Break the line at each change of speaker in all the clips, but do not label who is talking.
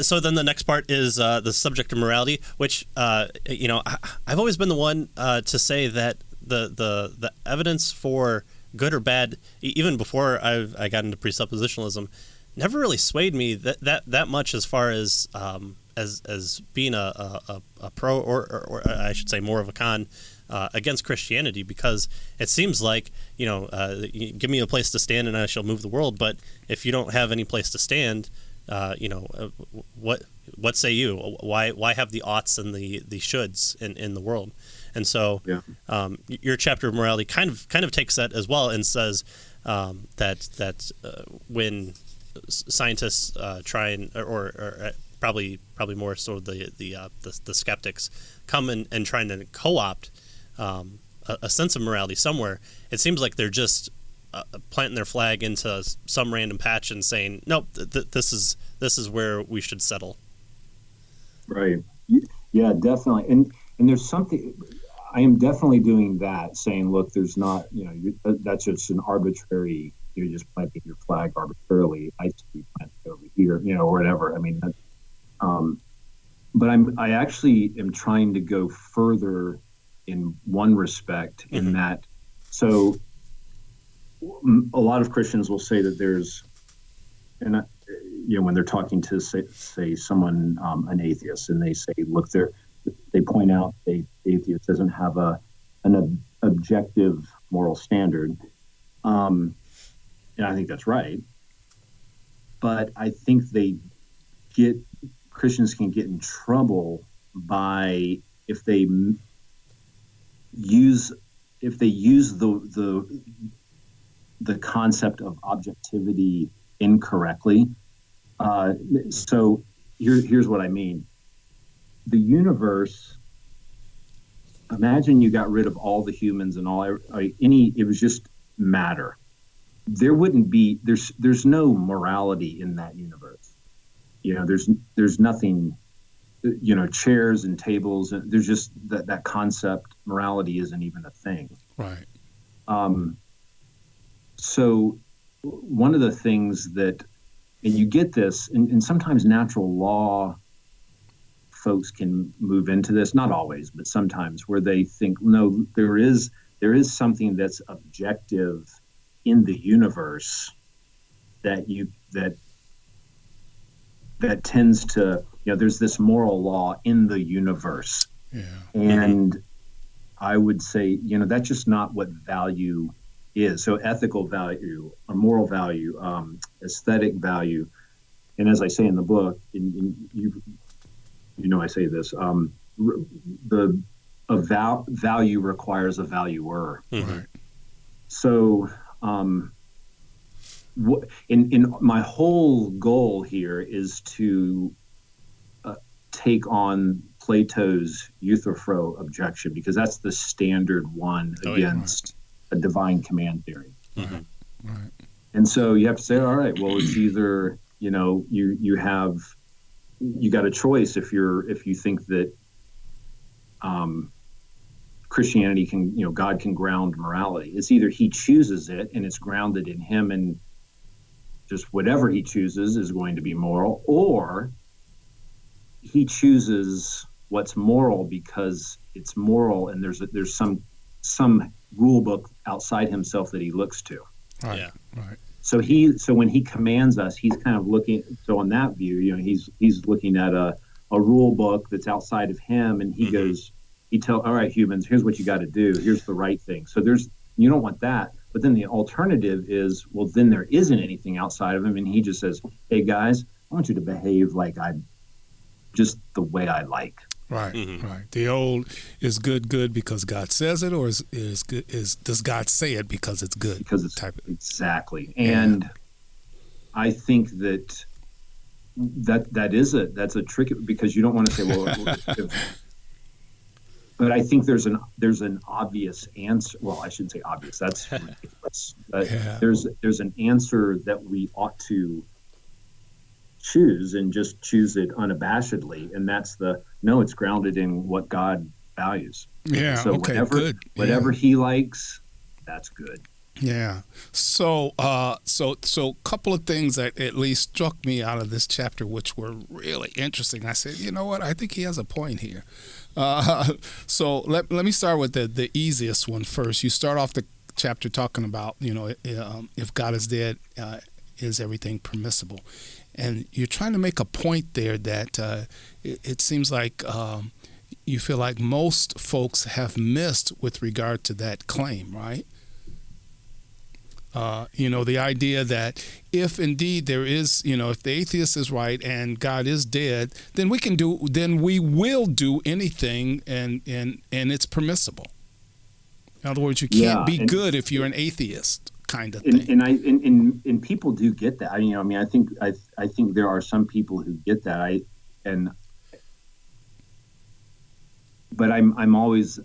So then the next part is the subject of morality, which I've always been the one to say that the evidence for good or bad, even before I got into presuppositionalism, never really swayed me that much as far as being a pro or I should say more of a con against Christianity, because it seems like give me a place to stand and I shall move the world. But if you don't have any place to stand, what say you? Why have the oughts and the shoulds in the world? And so your chapter of morality kind of takes that as well and says that when scientists try and or probably more so the skeptics come and trying to co-opt a sense of morality somewhere, it seems like they're just planting their flag into some random patch and saying, nope, this is where we should settle.
Right. Yeah, definitely. And there's something, I am definitely doing that, saying, look, there's not, that's just an arbitrary, you're just planting your flag arbitrarily. I see you plant it over here, or whatever. I mean, but I actually am trying to go further in one respect, in that, so a lot of Christians will say that there's, and when they're talking to say someone, an atheist, and they say, look, they point out the atheist doesn't have an objective moral standard, and I think that's right. But I think Christians can get in trouble by if they use the concept of objectivity incorrectly. So here's what I mean. The universe, imagine you got rid of all the humans and it was just matter. There wouldn't be, there's no morality in that universe. There's nothing, chairs and tables, and there's just that concept, morality isn't even a thing.
Right.
So one of the things that, and you get this, and sometimes natural law folks can move into this, not always, but sometimes, where they think, no, there is something that's objective in the universe that tends to, there's this moral law in the universe.
Yeah.
And I would say, that's just not what value is. So ethical value, or moral value, aesthetic value, and as I say in the book, I say this, value requires a valuer.
Right.
So in my whole goal here is to take on Plato's Euthyphro objection, because that's the standard one against a divine command theory.
Right. Right.
And so you have to say, all right, well, it's either, you got a choice if you think that Christianity can, God can ground morality. It's either he chooses it and it's grounded in him, and just whatever he chooses is going to be moral, or he chooses what's moral because it's moral, and there's some rule book outside himself that he looks to.
Right. Yeah. Right.
So when he commands us, he's kind of looking. So on that view, he's looking at a rule book that's outside of him, and he goes, all right, humans, here's what you got to do. Here's the right thing. So you don't want that. But then the alternative is, well, then there isn't anything outside of him, and he just says, hey guys, I want you to behave like I'm just the way I like.
Right. Right. The old is good because God says it, or does God say it because it's good?
Because it's exactly. And I think that's a trick, because you don't want to say, well, but I think there's an obvious answer. Well, I shouldn't say obvious. That's ridiculous. There's an answer that we ought to choose, and just choose it unabashedly, and that's it's grounded in what God values.
Yeah.
So
okay.
Whatever he likes, that's good.
Yeah. So, so couple of things that at least struck me out of this chapter, which were really interesting. I said, you know what? I think he has a point here. So let me start with the easiest one first. You start off the chapter talking about, if God is dead, is everything permissible? And you're trying to make a point there that it seems like you feel like most folks have missed with regard to that claim, right? The idea that if indeed there is, if the atheist is right and God is dead, then we will do anything and it's permissible. In other words, you can't be good if you're an atheist, kind of thing.
And people do get that. I think there are some people who get that. But I'm always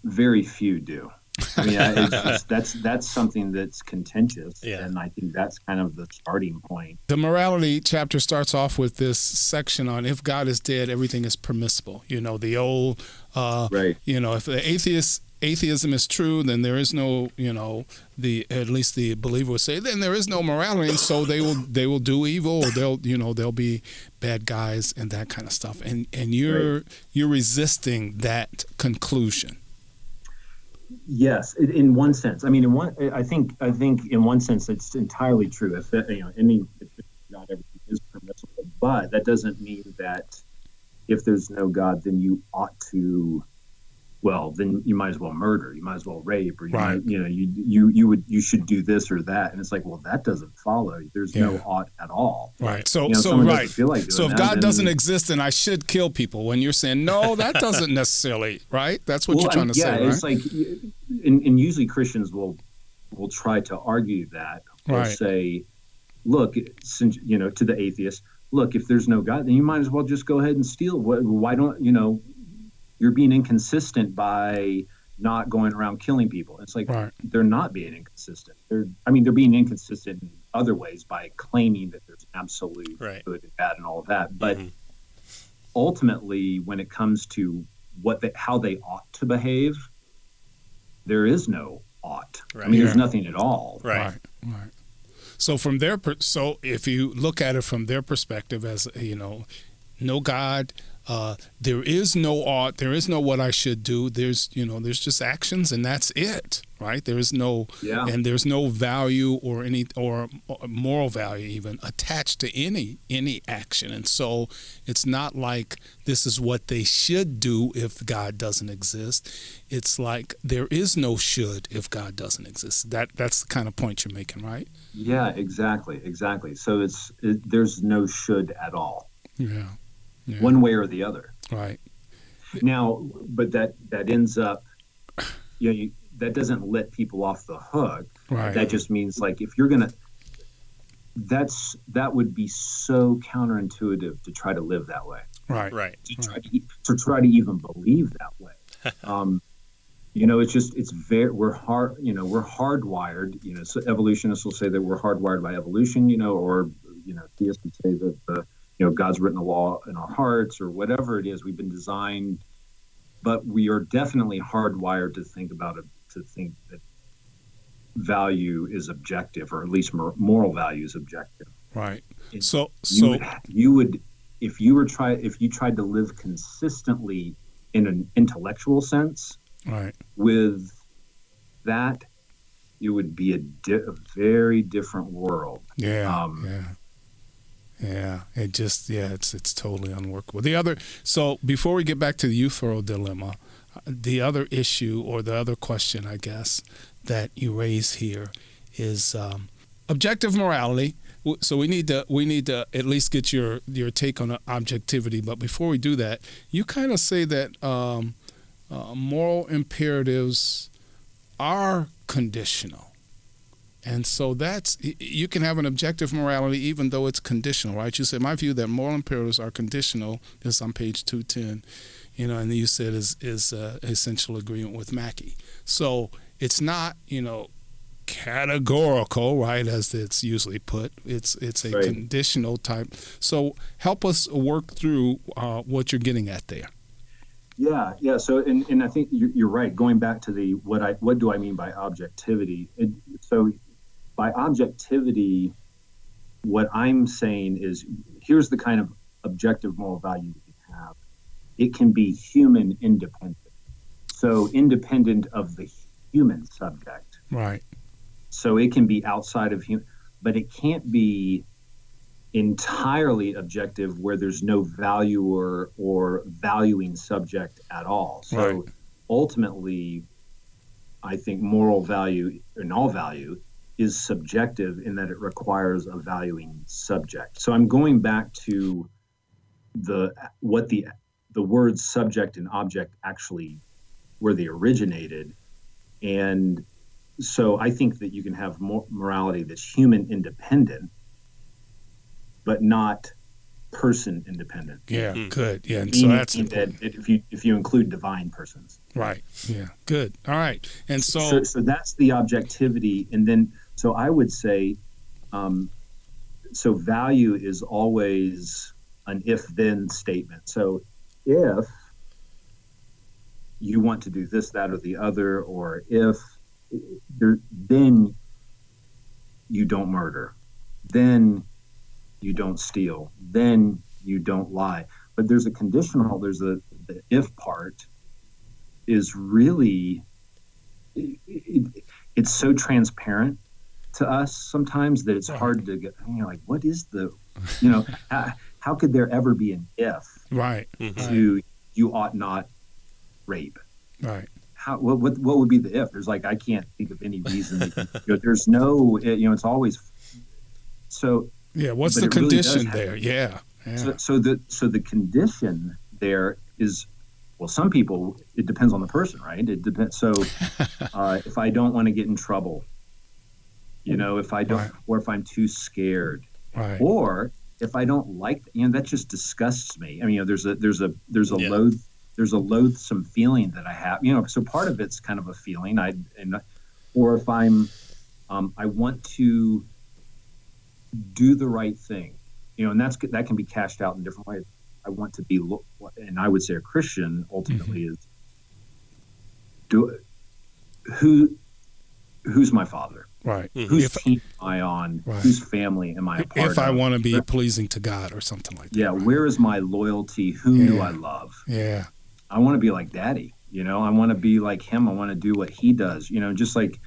very few do. That's something that's contentious, and I think that's kind of the starting point.
The morality chapter starts off with this section on if God is dead, everything is permissible. The old,
right.
If the atheism is true, then there is no, at least the believer would say, then there is no morality, and so they will do evil, or they'll be bad guys and that kind of stuff. And you're resisting that conclusion.
Yes, in one sense. I think in one sense it's entirely true. If not everything is permissible, but that doesn't mean that if there's no God, then you ought to. Well, then you might as well murder. You might as well rape, or you should do this or that. And it's like, well, that doesn't follow. There's no ought at all.
Right. So right. So if God doesn't exist, then I should kill people. When you're saying no, that doesn't necessarily right. That's what you're trying to say, right?
It's like, and usually Christians will try to argue that, or say, look, since to the atheist, look, if there's no God, then you might as well just go ahead and steal. Why don't you're being inconsistent by not going around killing people. It's like they're not being inconsistent. They're being inconsistent in other ways by claiming that there's absolute good and bad and all of that. But ultimately, when it comes to how they ought to behave, there is no ought. Right. There's nothing at all.
Right. So if you look at it from their perspective, as no God. There is no ought. There is no what I should do. There's just actions, and that's it, right? There is no, and there's no value or moral value even attached to any action. And so it's not like this is what they should do if God doesn't exist. It's like there is no should if God doesn't exist. That's the kind of point you're making, right?
Yeah, exactly. So there's no should at all.
Yeah.
One way or the other.
Right.
Now, but that ends up, that doesn't let people off the hook.
Right.
That just means like if you're gonna, that would be so counterintuitive to try to live that way.
Right.
To try to even believe that way. We're hardwired. So evolutionists will say that we're hardwired by evolution. Or theists would say that God's written a law in our hearts, or whatever it is. We've been designed, but we are definitely hardwired to think that value is objective, or at least moral value is objective.
Right.
If you tried to live consistently in an intellectual sense,
right,
with that, it would be a very different world.
Yeah, it's totally unworkable. So before we get back to the Euthyphro Dilemma, the other issue, or the other question, I guess, that you raise here is objective morality. So we need to at least get your take on objectivity. But before we do that, you kind of say that moral imperatives are conditional. And so you can have an objective morality even though it's conditional, right? You said, my view that moral imperatives are conditional is on page 210, and you said is essential agreement with Mackey. So it's not, categorical, right, as it's usually put. It's a conditional type. So help us work through what you're getting at there.
Yeah. So, and I think you're right. Going back to what do I mean by objectivity? So, by objectivity, what I'm saying is, here's the kind of objective moral value you can have. It can be human independent. So, independent of the human subject.
Right.
So it can be outside of human, but it can't be entirely objective where there's no valuer or valuing subject at all. So
right.
Ultimately, I think moral value and all value is subjective in that it requires a valuing subject. So I'm going back to what the words subject and object actually, where they originated. And so I think that you can have morality that's human independent, but not person independent.
Yeah, good. Yeah, and
meaning
so that's important.
That if you include divine persons.
Right. Yeah. Good. All right. And
so that's the objectivity, and then so I would say, so value is always an if-then statement. So if you want to do this, that, or the other, or if then you don't murder, then you don't steal, then you don't lie. But there's a conditional, the if part is really, it's so transparent to us sometimes that it's hard to get, like, what is how could there ever be an if
right
to you ought not rape?
Right.
What would be the if? There's I can't think of any reason. There's no, it's always so.
Yeah. What's the condition really there? Yeah.
So the condition there is, well, some people, it depends on the person, right? It depends. So if I don't want to get in trouble, if I don't, right. Or if I'm too scared,
right.
Or if I don't like, that just disgusts me. I mean, there's a loathsome feeling that I have, so part of it's kind of a feeling or if I want to do the right thing, and that can be cashed out in different ways. I want to be, and I would say a Christian ultimately is who's my father?
Right.
Whose team am I on? Right. Whose family am I a part of?
If I want to be pleasing to God or something like that.
Yeah. Right. Where is my loyalty? Who do I love?
Yeah.
I want to be like Daddy, I want to be like him. I want to do what he does, just like,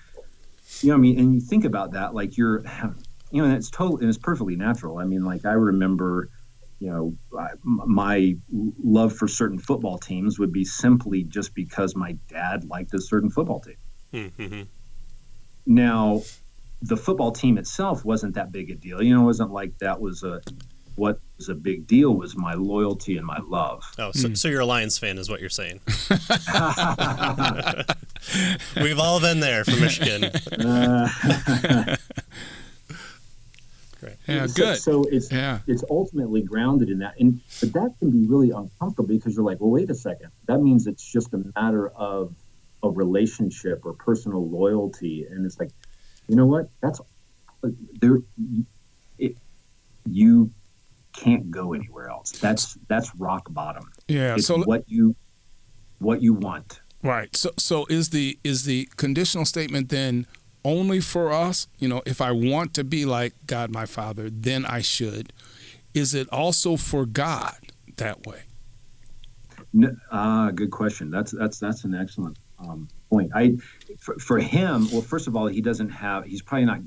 I mean, and you think about that, like and it's totally, and it's perfectly natural. I mean, like I remember, my love for certain football teams would be simply just because my dad liked a certain football team.
Mm-hmm.
Now, the football team itself wasn't that big a deal. It wasn't like that was what was a big deal was my loyalty and my love.
Oh, so you're a Lions fan is what you're saying. We've all been there for Michigan. Great.
Yeah, good.
So it's ultimately grounded in that. But that can be really uncomfortable because you're like, well, wait a second. That means it's just a matter of a relationship or personal loyalty. And it's like, you know what? That's there. You can't go anywhere else. That's rock bottom.
Yeah.
It's
so
what you want.
Right. So is the conditional statement then only for us? If I want to be like God my Father, then I should. Is it also for God that way?
Good question. That's an excellent point. For him, well, first of all, he's probably not.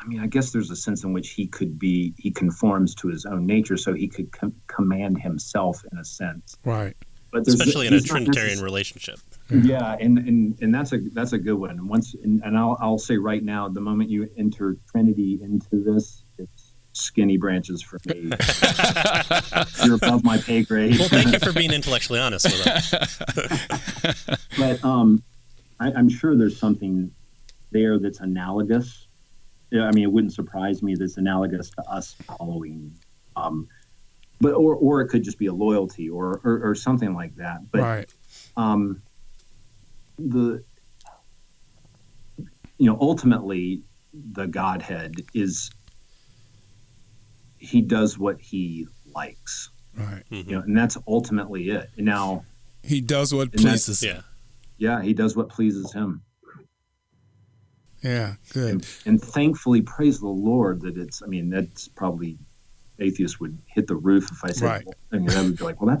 I mean, I guess there's a sense in which he conforms to his own nature, so he could command himself in a sense.
Right.
But especially in a Trinitarian relationship.
Yeah, and that's a good one. And I'll say right now, the moment you enter Trinity into this, it's skinny branches for me. You're above my pay grade.
Well, thank you for being intellectually honest with us.
But I'm sure there's something there that's analogous. I mean, it wouldn't surprise me that's analogous to us following, but or it could just be a loyalty or something like that. But
right.
Ultimately, the Godhead is he does what he likes.
Right.
And that's ultimately it. Now,
He does what
And
pleases him.
Yeah, he does what pleases him.
Yeah, good.
And thankfully, praise the Lord that it's, I mean, that's probably, atheists would hit the roof if I said,
Right.
and they would be like, well,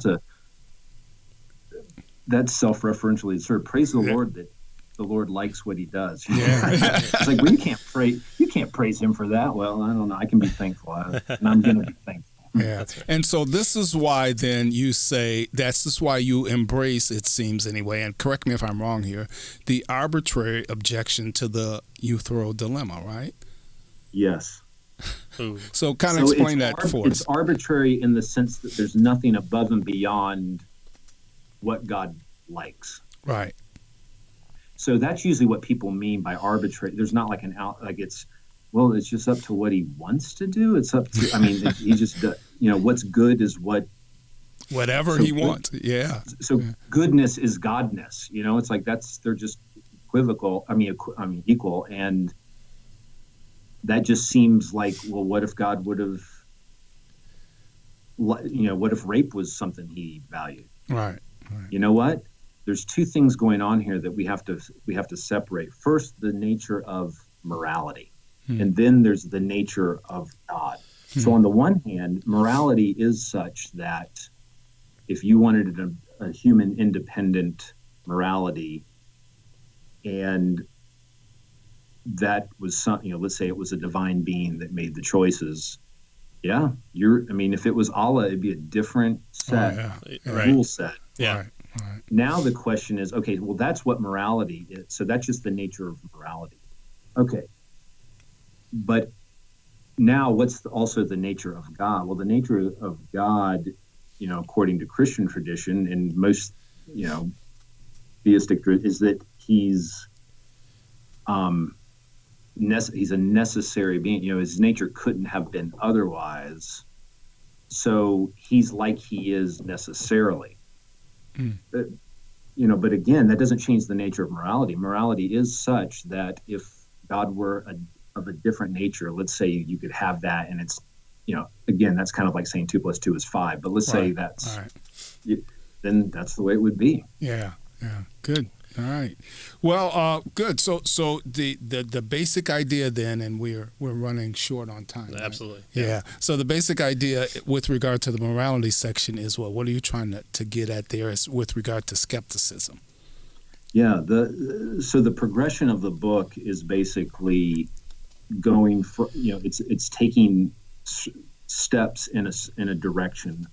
that's self-referentially absurd. Praise the Lord that the Lord likes what he does.
Yeah.
It's like, well, you can't praise him for that. Well, I don't know. I can be thankful, and I'm going to be thankful.
Yeah. Right. And so this is why then you say, this is why you embrace, it seems anyway, and correct me if I'm wrong here, the arbitrary objection to the Euthyphro Dilemma, right?
Yes.
So kind of explain that for us.
It's arbitrary in the sense that there's nothing above and beyond what God likes.
Right.
So that's usually what people mean by arbitrary. There's not like it's just up to what he wants to do. It's up to, I mean, he just, what's good is
whatever he wants. Yeah.
So goodness is godness, it's like they're just equivocal. Equal. And that just seems like, well, what if God would have, what if rape was something he valued?
Right.
You know what? There's two things going on here that we have to separate. First, the nature of morality, and then there's the nature of God. So on the one hand, morality is such that if you wanted a human independent morality, and that was something, let's say it was a divine being that made the choices. Yeah, if it was Allah, it'd be a different set, rule set.
Yeah.
Right.
Now the question is, okay, well, that's what morality is. So that's just the nature of morality. Okay. But now what's also the nature of God? Well, the nature of God, according to Christian tradition and most, theistic, is that he's a necessary being. His nature couldn't have been otherwise. So he's like he is necessarily. But again, that doesn't change the nature of morality. Morality is such that if God were of a different nature, let's say you could have that, and it's, again, that's kind of like saying 2 + 2 is 5. But let's say that's, then that's the way it would be.
Yeah. Good. All right. Well, good. So the basic idea then, and we're running short on time.
Absolutely.
Right? Yeah. So the basic idea with regard to the morality section is what are you trying to get at there is with regard to skepticism?
Yeah. So the progression of the book is basically going for, it's taking steps in a direction.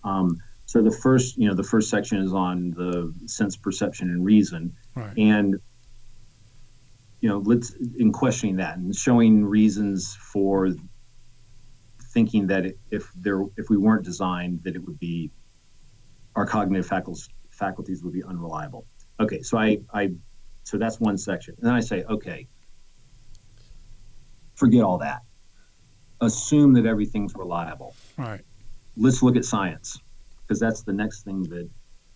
So the first section is on the sense, perception, and reason.
Right.
And, in questioning that and showing reasons for thinking that if we weren't designed, that it would be, our cognitive faculties would be unreliable. Okay. So that's one section. And then I say, okay, forget all that. Assume that everything's reliable.
Right.
Let's look at science, because that's the next thing that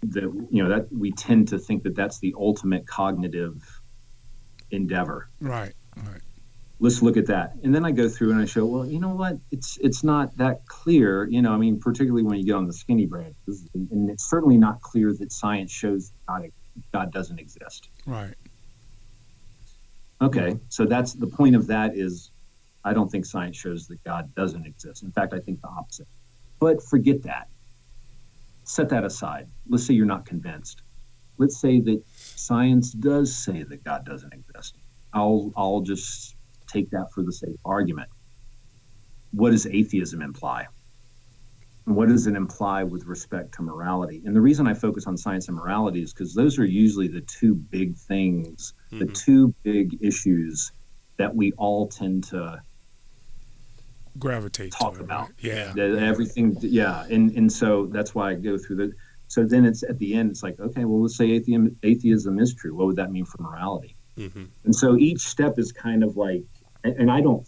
that we tend to think that that's the ultimate cognitive endeavor.
Right.
Let's look at that. And then I go through and I show, well, you know what? It's not that clear, particularly when you get on the skinny branches, and it's certainly not clear that science shows God doesn't exist.
Right.
Okay. So that's the point of that is, I don't think science shows that God doesn't exist. In fact, I think the opposite. But forget that. Set that aside. Let's say you're not convinced. Let's say that science does say that God doesn't exist. I'll just take that for the sake of argument. What does atheism imply? And what does it imply with respect to morality? And the reason I focus on science and morality is because those are usually the two big things, the two big issues that we all tend to
gravitate
talk
to
about.
Right? Yeah.
Everything. Yeah. And so that's why I go through so then it's at the end, it's like, okay, well, let's say atheism is true. What would that mean for morality? Mm-hmm. And so each step is kind of like, and I don't,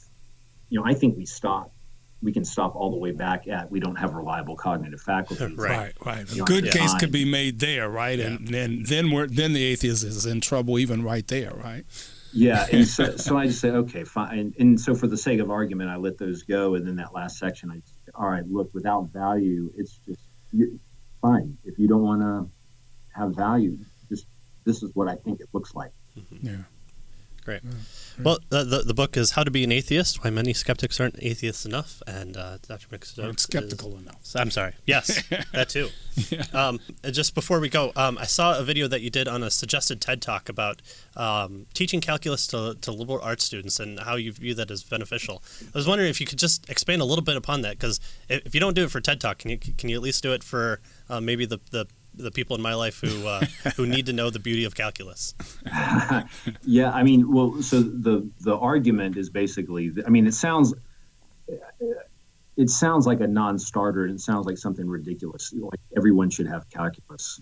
I think we can stop all the way back at, we don't have reliable cognitive faculties.
Right. A good case could be made there, right? Yeah. And then the atheist is in trouble even right there, right?
Yeah, and so I just say, okay, fine. And so for the sake of argument, I let those go. And then that last section, I just say, all right, look, without value, it's just fine. If you don't want to have value. Just this is what I think it looks like.
Mm-hmm.
Yeah.
Great. Well, the book is How to Be an Atheist, Why Many Skeptics Aren't Atheists Enough, and Dr. Mitch Stokes
Aren't skeptical enough.
I'm sorry. Yes, that too. Yeah. Just before we go, I saw a video that you did on a suggested TED Talk about teaching calculus to liberal arts students and how you view that as beneficial. I was wondering if you could just expand a little bit upon that, because if you don't do it for TED Talk, can you at least do it for maybe the people in my life who need to know the beauty of calculus?
Yeah, I mean, well, so the argument is basically, I mean, it sounds like a non-starter, and it sounds like something ridiculous, like everyone should have calculus,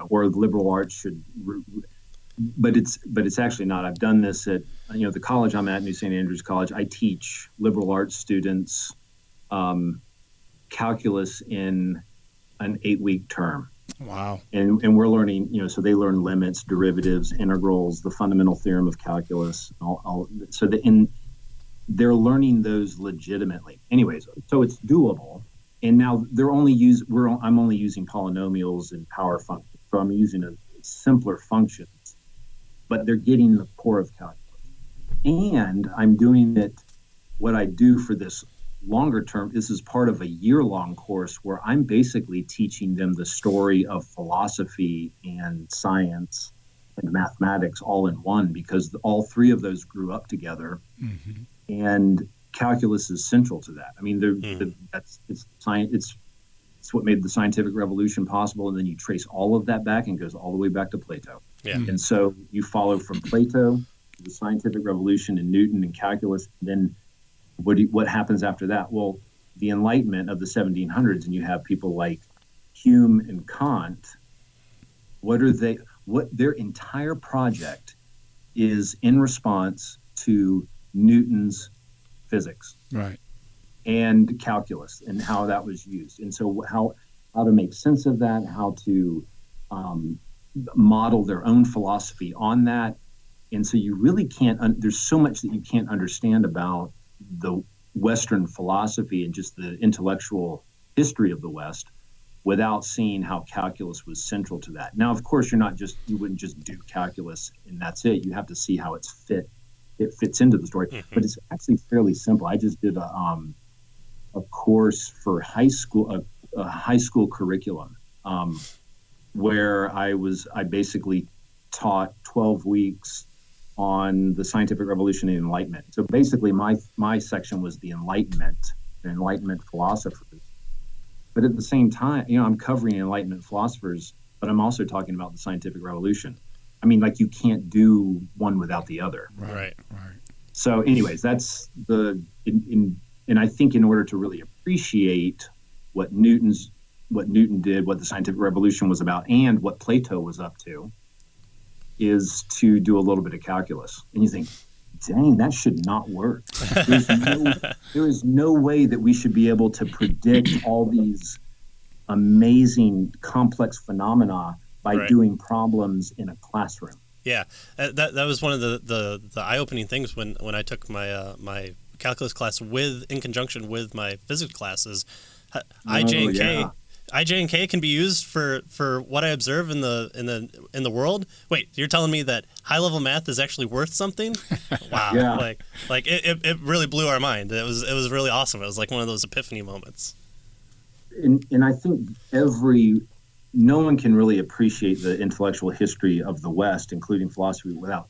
or liberal arts should, but it's actually not. I've done this at the college I'm at, New St. Andrews College. I teach liberal arts students calculus in an 8-week term.
Wow.
And we're learning, so they learn limits, derivatives, integrals, the fundamental theorem of calculus. They're learning those legitimately. Anyways, so it's doable. And now I'm only using polynomials and power functions. So I'm using a simpler functions, but they're getting the core of calculus. And I'm doing it, what I do for this longer term, this is part of a year-long course where I'm basically teaching them the story of philosophy and science and mathematics all in one, because all three of those grew up together. Mm-hmm. And calculus is central to that. I mean, it's what made the scientific revolution possible, and then you trace all of that back, and it goes all the way back to Plato.
Yeah.
And so you follow from Plato to the scientific revolution and Newton and calculus, and then what happens after that? Well, the Enlightenment of the 1700s, and you have people like Hume and Kant. What their entire project is in response to Newton's physics,
right,
and calculus, and how that was used, and so how to make sense of that, how to model their own philosophy on that, and so you really can't. There's so much that you can't understand about the Western philosophy and just the intellectual history of the West without seeing how calculus was central to that. Now, of course, you wouldn't just do calculus and that's it. You have to see how it fits into the story. Mm-hmm. But it's actually fairly simple. I just did a course for high school, a high school curriculum, where I basically taught 12 weeks on the scientific revolution and Enlightenment. So basically my section was the Enlightenment philosophers. But at the same time, I'm covering Enlightenment philosophers, but I'm also talking about the scientific revolution. I mean, like, you can't do one without the other.
Right.
So anyways, that's and I think in order to really appreciate what Newton did, what the scientific revolution was about, and what Plato was up to, is to do a little bit of calculus. And you think, dang, that should not work. There is no way that we should be able to predict all these amazing, complex phenomena by doing problems in a classroom.
Yeah, that was one of the eye-opening things when I took my my calculus class in conjunction with my physics classes. IJ and K can be used for what I observe in the world. Wait, you're telling me that high level math is actually worth something? Wow!
Yeah.
Like it really blew our mind. It was really awesome. It was like one of those epiphany moments.
And I think no one can really appreciate the intellectual history of the West, including philosophy, without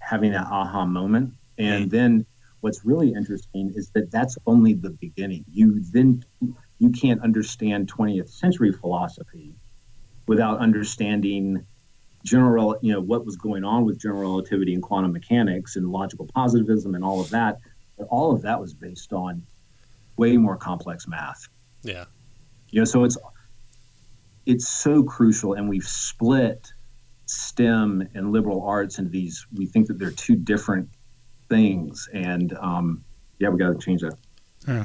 having that aha moment. And then what's really interesting is that that's only the beginning. You can't understand 20th century philosophy without understanding what was going on with general relativity and quantum mechanics and logical positivism and all of that. But all of that was based on way more complex math.
Yeah.
So it's so crucial, and we've split STEM and liberal arts into these. We think that they're two different things, and we got to change that.
Yeah.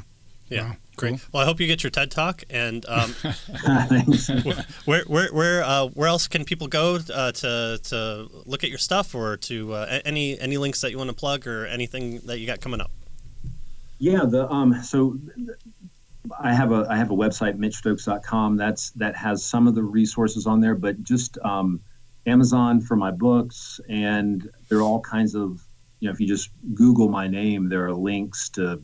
Wow.
Great.
Cool.
Well, I hope you get your TED Talk. And where else can people go to look at your stuff, or to any links that you want to plug, or anything that you got coming up?
Yeah. I have a website, mitchstokes.com. That has some of the resources on there, but just Amazon for my books, and there are all kinds of, if you just Google my name, there are links to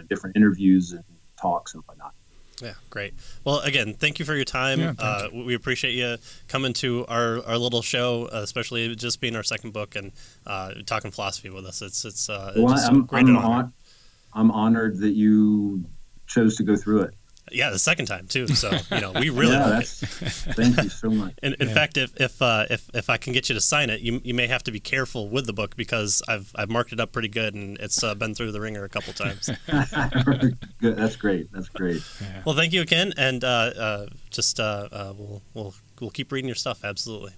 different interviews and talks and whatnot.
Yeah, great. Well, again, thank you for your time.
Yeah,
we appreciate you coming to our little show, especially just being our second book and talking philosophy with us. It's just so great and honor.
I'm honored that you chose to go through it.
Yeah, the second time too. So we really like it.
Thank you so much.
In fact, if I can get you to sign it, you may have to be careful with the book because I've marked it up pretty good and it's been through the ringer a couple times.
Good. That's great.
Yeah.
Well, thank you again, and we'll keep reading your stuff. Absolutely.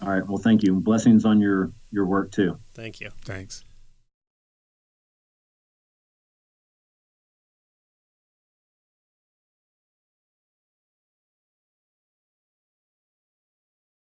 All right. Well, thank you. Blessings on your work too.
Thank you.
Thanks.